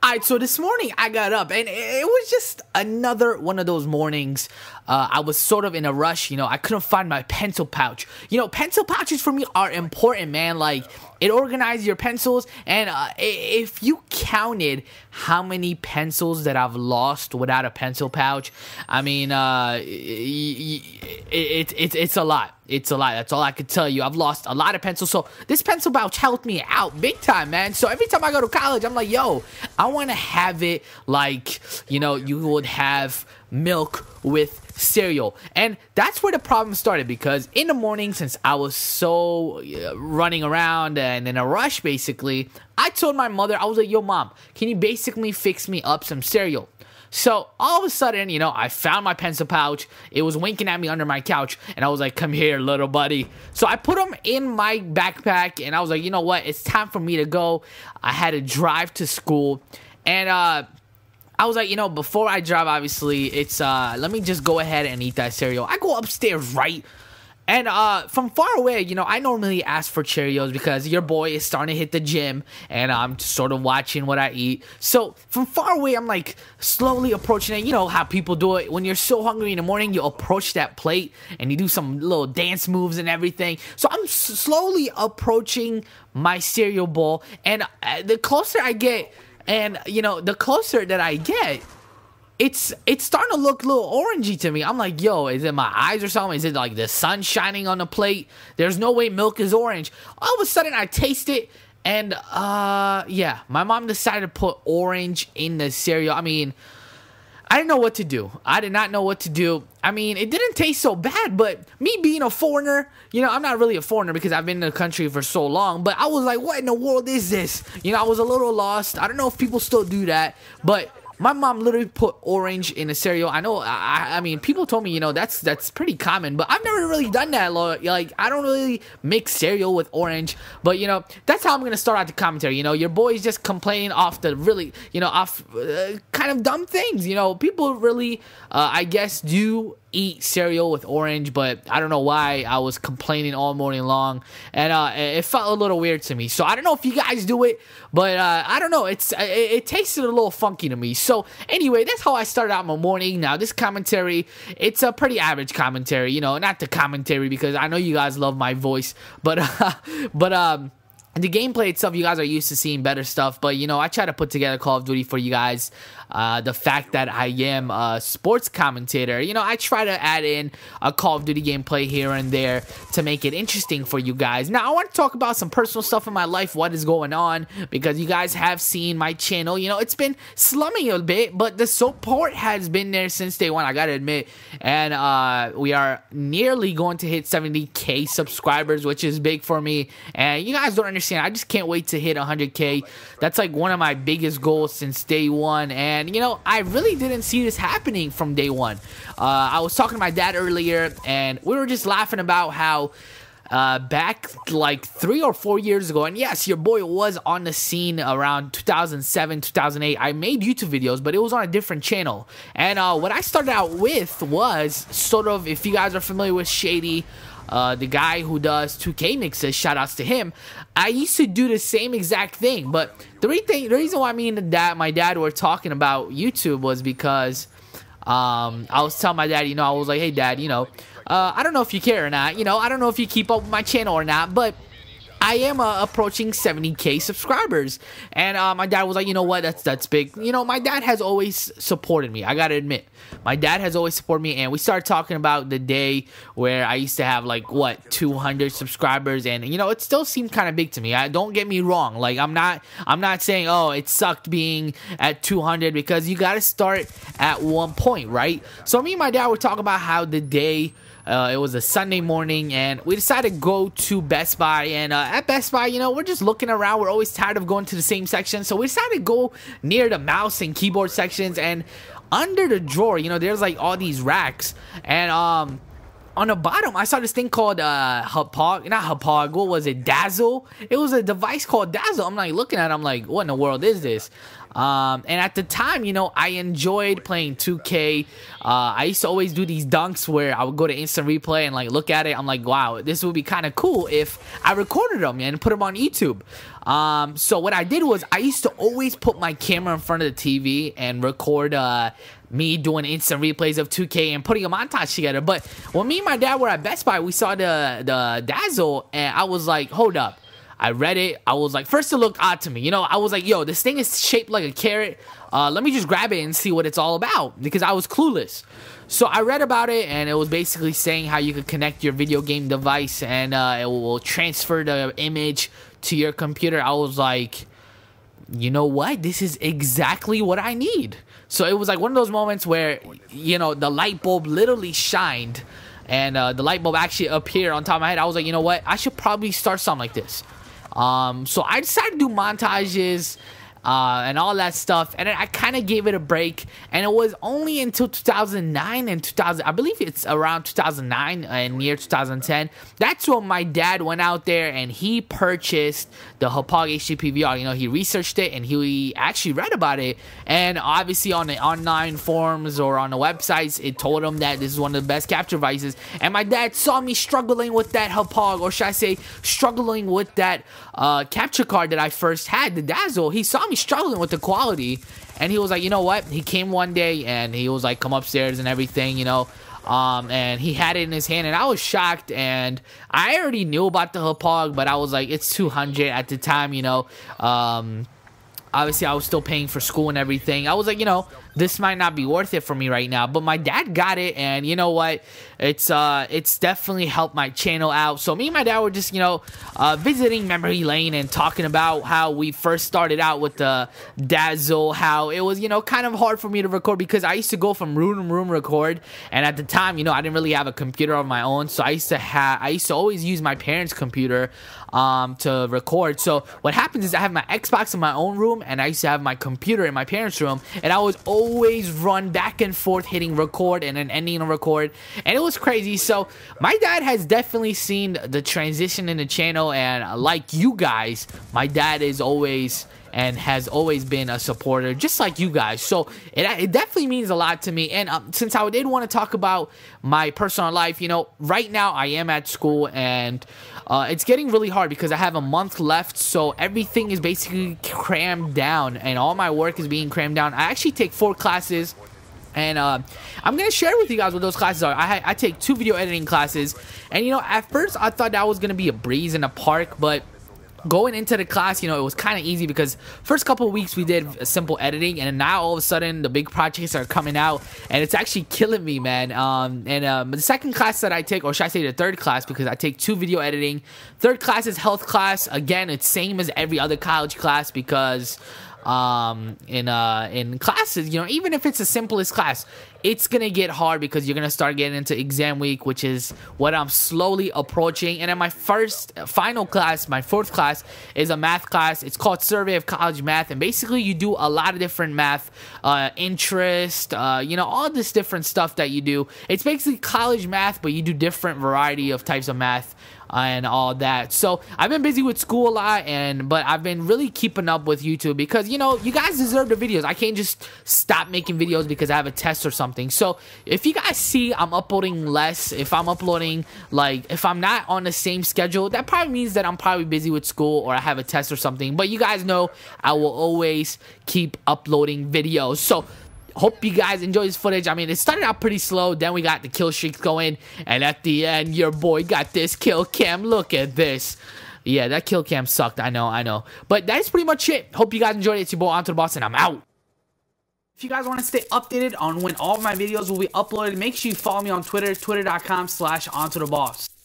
Alright, so this morning I got up and it was just another one of those mornings. I was sort of in a rush, I couldn't find my pencil pouch. Pencil pouches for me are important, man. Like, it organizes your pencils, and if you counted how many pencils that I've lost without a pencil pouch, I mean, it's a lot. It's a lot. That's all I could tell you. I've lost a lot of pencils. So this pencil pouch helped me out big time, man. So every time I go to college, I'm like, yo, I want to have it like, you would have milk with cereal. And that's where the problem started, because in the morning, since I was so running around and in a rush, basically, I told my mother, I was like, yo, mom, can you basically fix me up some cereal? So all of a sudden, I found my pencil pouch. It was winking at me under my couch, and I was like, come here, little buddy. So I put them in my backpack, and I was like, you know what? It's time for me to go. I had to drive to school, and I was like, before I drive, obviously, it's, let me just go ahead and eat that cereal. I go upstairs, right? And from far away, I normally ask for Cheerios because your boy is starting to hit the gym, and I'm just sort of watching what I eat. So from far away, I'm like slowly approaching it. You know how people do it when you're so hungry in the morning. You approach that plate and you do some little dance moves and everything. So I'm slowly approaching my cereal bowl, and the closer I get, and the closer that I get, it's starting to look a little orangey to me. I'm like, yo, is it my eyes or something? Is it like the sun shining on the plate? There's no way milk is orange. All of a sudden, I taste it, and yeah, my mom decided to put orange in the cereal. I mean, I didn't know what to do. I did not know what to do. I mean, it didn't taste so bad, but me being a foreigner, I'm not really a foreigner because I've been in the country for so long, but I was like, what in the world is this? I was a little lost. I don't know if people still do that, but my mom literally put orange in a cereal. I know, I mean, people told me, that's pretty common, but I've never really done that. Like, I don't really mix cereal with orange, but, that's how I'm going to start out the commentary. Your boy's just complaining off the really, off kind of dumb things. People really, I guess, do eat cereal with orange, but I don't know why I was complaining all morning long, and it felt a little weird to me. So I don't know if you guys do it, but I don't know, it tasted a little funky to me. So anyway, that's how I started out my morning. Now this commentary, it's a pretty average commentary, not the commentary because I know you guys love my voice, but the gameplay itself, you guys are used to seeing better stuff, but, I try to put together Call of Duty for you guys. The fact that I am a sports commentator, I try to add in a Call of Duty gameplay here and there to make it interesting for you guys. Now, I want to talk about some personal stuff in my life, what is going on, because you guys have seen my channel. It's been slumming a bit, but the support has been there since day one, I gotta admit, and we are nearly going to hit 70K subscribers, which is big for me, and you guys don't understand. I just can't wait to hit 100K. That's like one of my biggest goals since day one, and I really didn't see this happening from day one. I was talking to my dad earlier, and we were just laughing about how back like 3 or 4 years ago, and yes, your boy was on the scene around 2007, 2008. I made YouTube videos, but it was on a different channel, and what I started out with was sort of, if you guys are familiar with Shady, the guy who does 2K mixes, shout outs to him. I used to do the same exact thing, but the reason why me and my dad were talking about YouTube was because I was telling my dad, I was like, hey dad, I don't know if you care or not, I don't know if you keep up with my channel or not, but I am approaching 70K subscribers, and my dad was like, you know what, that's big. My dad has always supported me, I gotta admit. My dad has always supported me, and we started talking about the day where I used to have, like, what, 200 subscribers, and, it still seemed kind of big to me. Don't get me wrong, like, I'm not saying, oh, it sucked being at 200, because you gotta start at one point, right? So me and my dad were talking about how the day, it was a Sunday morning, and we decided to go to Best Buy, and at Best Buy, we're just looking around. We're always tired of going to the same section, so we decided to go near the mouse and keyboard sections, and under the drawer, there's like all these racks, and on the bottom, I saw this thing called what was it, Dazzle? It was a device called Dazzle. I'm like looking at it, I'm like, what in the world is this? And at the time, you know, I enjoyed playing 2K. I used to always do these dunks where I would go to instant replay and like look at it. I'm like, wow, this would be kind of cool if I recorded them and put them on YouTube. So what I did was I used to always put my camera in front of the TV and record me doing instant replays of 2K and putting a montage together. But when me and my dad were at Best Buy, we saw the Dazzle, and I was like, hold up. I read it. I was like, first it looked odd to me. You know, I was like, yo, this thing is shaped like a carrot. Let me just grab it and see what it's all about, because I was clueless. So I read about it, and it was basically saying how you could connect your video game device and it will transfer the image to your computer. I was like, you know what? This is exactly what I need. So it was like one of those moments where, you know, the light bulb literally shined, and the light bulb actually appeared on top of my head. I was like, you know what? I should probably start something like this. So I decided to do montages and all that stuff, and I kind of gave it a break, and it was only until 2009 and 2000, I believe it's around 2009 and near 2010, that's when my dad went out there and he purchased the Hauppauge HD PVR. You know, he researched it and he actually read about it, and obviously on the online forums or on the websites, it told him that this is one of the best capture devices. And my dad saw me struggling with that Hauppauge, or should I say struggling with that capture card that I first had, the Dazzle. He saw me struggling with the quality, and he was like, you know what? He came one day and he was like, come upstairs and everything, you know. And he had it in his hand, and I was shocked, and I already knew about the Hauppauge, but I was like, it's 200 at the time, you know. Obviously I was still paying for school and everything. I was like, you know, this might not be worth it for me right now. But my dad got it, and you know what? It's definitely helped my channel out. So me and my dad were just, you know, visiting memory lane and talking about how we first started out with the Dazzle, how it was, you know, kind of hard for me to record because I used to go from room to room record, and at the time, you know, I didn't really have a computer of my own, so I used to always use my parents' computer to record. So what happens is I have my Xbox in my own room, and I used to have my computer in my parents' room, and I was always run back and forth hitting record and then ending a record, and it was crazy. So my dad has definitely seen the transition in the channel, and like you guys, my dad is always and has always been a supporter just like you guys. So it definitely means a lot to me. And since I did want to talk about my personal life, you know, right now I am at school, and it's getting really hard because I have a month left, so everything is basically crammed down, and all my work is being crammed down. I actually take 4 classes, and I'm going to share with you guys what those classes are. I take 2 video editing classes, and you know, at first I thought that was going to be a breeze in the park, but going into the class, you know, it was kind of easy because first couple of weeks we did simple editing, and now all of a sudden the big projects are coming out, and it's actually killing me, man. The second class that I take, or should I say the third class, because I take 2 video editing. Third class is health class. Again, it's same as every other college class because in classes, you know, even if it's the simplest class, it's gonna get hard because you're gonna start getting into exam week, which is what I'm slowly approaching. And then my final class, my 4th class, is a math class. It's called Survey of College Math, and basically you do a lot of different math, interest, you know, all this different stuff that you do. It's basically college math, but you do different variety of types of math and all that. So I've been busy with school a lot, but I've been really keeping up with YouTube because, you know, you guys deserve the videos. I can't just stop making videos because I have a test or something. So if you guys see I'm uploading less, if I'm uploading, like, if I'm not on the same schedule, that probably means that I'm probably busy with school or I have a test or something. But you guys know I will always keep uploading videos. So hope you guys enjoy this footage. I mean, it started out pretty slow, then we got the kill streaks going, and at the end, your boy got this kill cam. Look at this. Yeah, that kill cam sucked. I know. But that is pretty much it. Hope you guys enjoyed it. It's your boy AntoDaBoss, and I'm out. If you guys want to stay updated on when all of my videos will be uploaded, make sure you follow me on Twitter, twitter.com/AntoDaBoss.